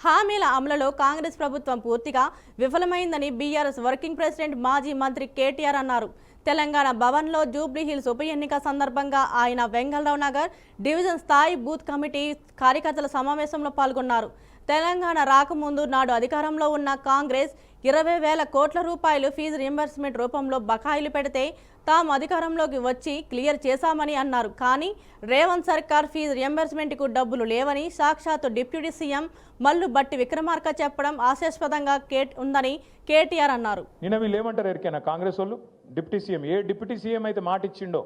హామీల అమలులో కాంగ్రెస్ ప్రభుత్వం పూర్తిగా విఫలమైందని బీఆర్ఎస్ వర్కింగ్ ప్రెసిడెంట్ మాజీ మంత్రి కేటీఆర్ అన్నారు. తెలంగాణ భవన్లో జూబ్లీహిల్స్ ఉప ఎన్నిక సందర్భంగా ఆయన వెంగళరావు నగర్ డివిజన్ స్థాయి బూత్ కమిటీ కార్యకర్తల సమావేశంలో పాల్గొన్నారు. తెలంగాణ రాకముందు నాడు అధికారంలో ఉన్న కాంగ్రెస్ 20,000 కోట్ల రూపాయలు ఫీజు రీయింబర్స్మెంట్ రూపంలో బకాయిలు పెడితే తాము అధికారంలోకి వచ్చి క్లియర్ చేశామని అన్నారు. కానీ రేవంత్ సర్కార్ ఫీజు రీయింబర్స్మెంట్కు డబ్బులు లేవని సాక్షాత్తు డిప్యూటీ సీఎం మల్లు బట్టి విక్రమార్క చెప్పడం హాస్యాస్పదంగా ఉందని కేటీఆర్ అన్నారు. నిన్న వీళ్ళు ఏమంటారు ఎరికైనా కాంగ్రెస్ వాళ్ళు డిప్యూటీ సీఎం ఏ డిప్యూటీ సీఎం అయితే మాట ఇచ్చిండో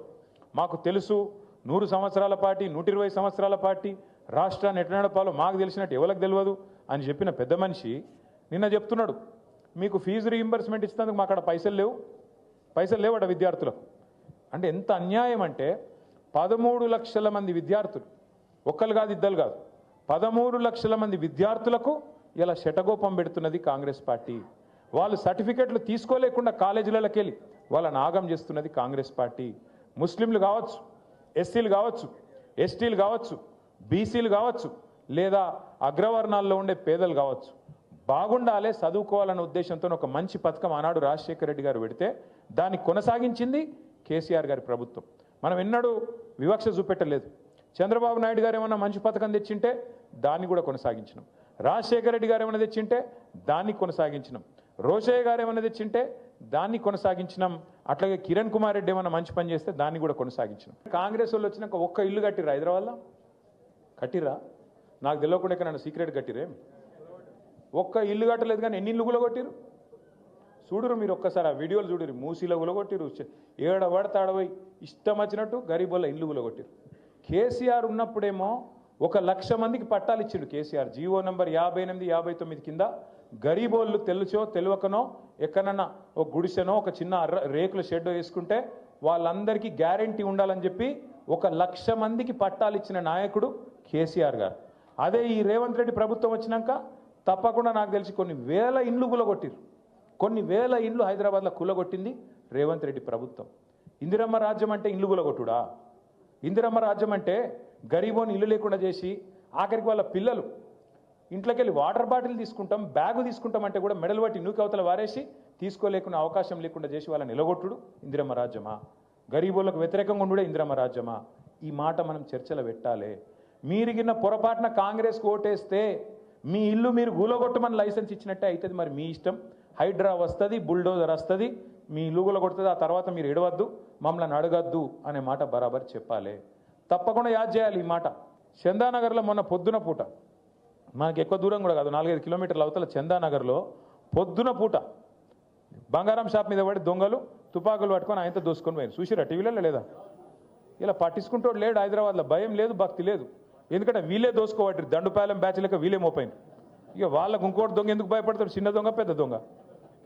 మాకు తెలుసు 100 సంవత్సరాల పార్టీ 120 సంవత్సరాల పార్టీ రాష్ట్రాన్ని ఎట్లా నడపాలో మాకు తెలిసినట్టు ఎవరికి తెలియదు అని చెప్పిన పెద్ద మనిషి నిన్న చెప్తున్నాడు మీకు ఫీజు రీయింబర్స్మెంట్ ఇచ్చినందుకు మాకు అక్కడ పైసలు లేవట విద్యార్థులకు. అంటే ఎంత అన్యాయం అంటే 13 లక్షల మంది విద్యార్థులు ఒక్కరు కాదు ఇద్దరు కాదు 13 లక్షల మంది విద్యార్థులకు ఇలా శటగోపం పెడుతున్నది కాంగ్రెస్ పార్టీ. వాళ్ళు సర్టిఫికెట్లు తీసుకోలేకుండా కాలేజీలకి వెళ్ళి వాళ్ళని ఆగం చేస్తున్నది కాంగ్రెస్ పార్టీ. ముస్లింలు కావచ్చు, ఎస్సీలు కావచ్చు, ఎస్టీలు కావచ్చు, బీసీలు కావచ్చు, లేదా అగ్రవర్ణాల్లో ఉండే పేదలు కావచ్చు, బాగుండాలే చదువుకోవాలనే ఉద్దేశంతో ఒక మంచి పథకం ఆనాడు రాజశేఖర రెడ్డి గారు పెడితే దాన్ని కొనసాగించింది కేసీఆర్ గారి ప్రభుత్వం. మనం ఎన్నడూ వివక్ష చూపెట్టలేదు. చంద్రబాబు నాయుడు గారు ఏమన్నా మంచి పథకం తెచ్చింటే దాన్ని కూడా కొనసాగించినాం. రాజశేఖర రెడ్డి గారు ఏమైనా తెచ్చింటే దాన్ని కొనసాగించినాం. రోషయ్య గారు ఏమైనా తెచ్చింటే దాన్ని కొనసాగించినాం. అట్లాగే కిరణ్ కుమార్ రెడ్డి ఏమైనా మంచి పని చేస్తే దాన్ని కూడా కొనసాగించినాం. కాంగ్రెస్ వాళ్ళు వచ్చినాక ఒక్క ఇల్లు కట్టిరా హైదరాబాద్లో? కట్టిరా? నాకు తెలియకుండా నన్ను సీక్రెట్ కట్టిరే. ఒక్క ఇల్లు కట్టలేదు కానీ ఎన్ని ఇల్లు గులగొట్టిరు చూడురు మీరు. ఒక్కసారి ఆ వీడియోలు చూడరు. మూసీలో గులగొట్టిరు, ఏడబడతాడబోయి ఇష్టం వచ్చినట్టు గరీబోళ్ళ ఇల్లు గులగొట్టిరు. కేసీఆర్ ఉన్నప్పుడేమో 1,00,000 మందికి పట్టాలు ఇచ్చిండు కేసీఆర్. జీవో నంబర్ 58, 59 కింద గరీబోళ్ళు తెలుసో తెలియకనో ఎక్కడన్నా ఒక గుడిసెనో ఒక చిన్న రేకుల షెడ్ వేసుకుంటే వాళ్ళందరికీ గ్యారంటీ ఉండాలని చెప్పి 1,00,000 మందికి పట్టాలు ఇచ్చిన నాయకుడు కేసీఆర్ గారు. అదే ఈ రేవంత్ రెడ్డి ప్రభుత్వం వచ్చినాక తప్పకుండా నాకు తెలిసి కొన్ని వేల ఇండ్లు కూలగొట్టిరు. కొన్ని వేల ఇండ్లు హైదరాబాద్లో కూలగొట్టింది రేవంత్ రెడ్డి ప్రభుత్వం. ఇందిరమ్మ రాజ్యం అంటే ఇండ్లు కూలగొట్టుడా? ఇందిరమ్మ రాజ్యం అంటే గరీబోని ఇల్లు లేకుండా చేసి ఆఖరికి వాళ్ళ పిల్లలు ఇంట్లోకి వెళ్ళి వాటర్ బాటిల్ తీసుకుంటాం, బ్యాగు తీసుకుంటాం అంటే కూడా మెడలు పట్టి నూకవతల వారేసి తీసుకోలేకున్న అవకాశం లేకుండా చేసి వాళ్ళని నిలగొట్టుడు ఇందిరమ్మ రాజ్యమా? గరీబోళ్ళకు వ్యతిరేకంగా ఉండే ఇందిరమ్మ రాజ్యమా? ఈ మాట మనం చర్చలు పెట్టాలి. మీరిగిన పొరపాటున కాంగ్రెస్కి ఓటేస్తే మీ ఇల్లు మీరు గూలగొట్టమని లైసెన్స్ ఇచ్చినట్టే అవుతుంది. మరి మీ ఇష్టం. హైడ్రా వస్తుంది, బుల్డోజర్ వస్తుంది, మీ ఇల్లు గూలగొడుతుంది. ఆ తర్వాత మీరు ఎడవద్దు, మమ్మల్ని అడగద్దు అనే మాట బరాబర్ చెప్పాలి. తప్పకుండా యాద్ చేయాలి ఈ మాట. చందానగర్లో మొన్న పొద్దున పూట, మనకి ఎక్కువ దూరం కూడా కాదు, 4-5 కిలోమీటర్ల అవతల చందానగర్లో పొద్దున పూట బంగారం షాప్ మీద పడి దొంగలు తుపాకులు పట్టుకొని ఆయనతో దోసుకొని పోయారు. చూసిరా టీవీలలో లేదా? ఇలా పట్టించుకుంటాడు లేడు హైదరాబాద్లో. భయం లేదు, భక్తి లేదు. ఎందుకంటే వీళ్ళే దోసుకోబట్టారు. దండుపాలెం బ్యాచ్ లెక్క వీళ్ళే మోపోయింది. ఇక వాళ్ళకు ఇంకోటి దొంగ ఎందుకు భయపడతాడు? చిన్న దొంగ పెద్ద దొంగ.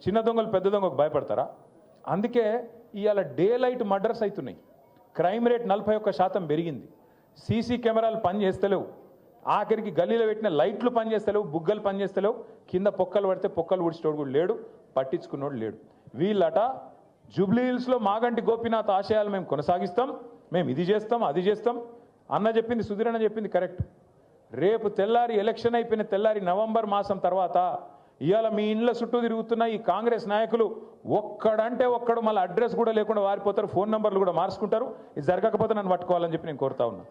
చిన్న దొంగలు పెద్ద దొంగకు భయపడతారా? అందుకే ఇవాళ డే లైట్ మర్డర్స్ అవుతున్నాయి. క్రైమ్ రేట్ 41% పెరిగింది. సీసీ కెమెరాలు పనిచేస్తలేవు. ఆఖరికి గల్లీలో పెట్టిన లైట్లు పనిచేస్తలేవు, బుగ్గలు పనిచేస్తలేవు. కింద పొక్కలు పడితే పొక్కలు ఊడ్చేటోడు కూడా లేడు, పట్టించుకున్నోడు లేడు. వీళ్ళట జూబ్లీ హిల్స్లో మాగంటి గోపీనాథ్ ఆశయాలు మేము కొనసాగిస్తాం, మేము ఇది చేస్తాం అది చేస్తాం అన్న చెప్పింది, సుధీర్ అన్న చెప్పింది కరెక్ట్. రేపు తెల్లారి ఎలక్షన్ అయిపోయిన తెల్లారి నవంబర్ మాసం తర్వాత ఇవాళ మీ ఇండ్ల చుట్టూ తిరుగుతున్న ఈ కాంగ్రెస్ నాయకులు ఒక్కడంటే ఒక్కడు మళ్ళీ అడ్రస్ కూడా లేకుండా వారిపోతారు, ఫోన్ నంబర్లు కూడా మార్చుకుంటారు. ఇది జరగకపోతే నన్ను పట్టుకోవాలని చెప్పి నేను కోరుతా ఉన్నా.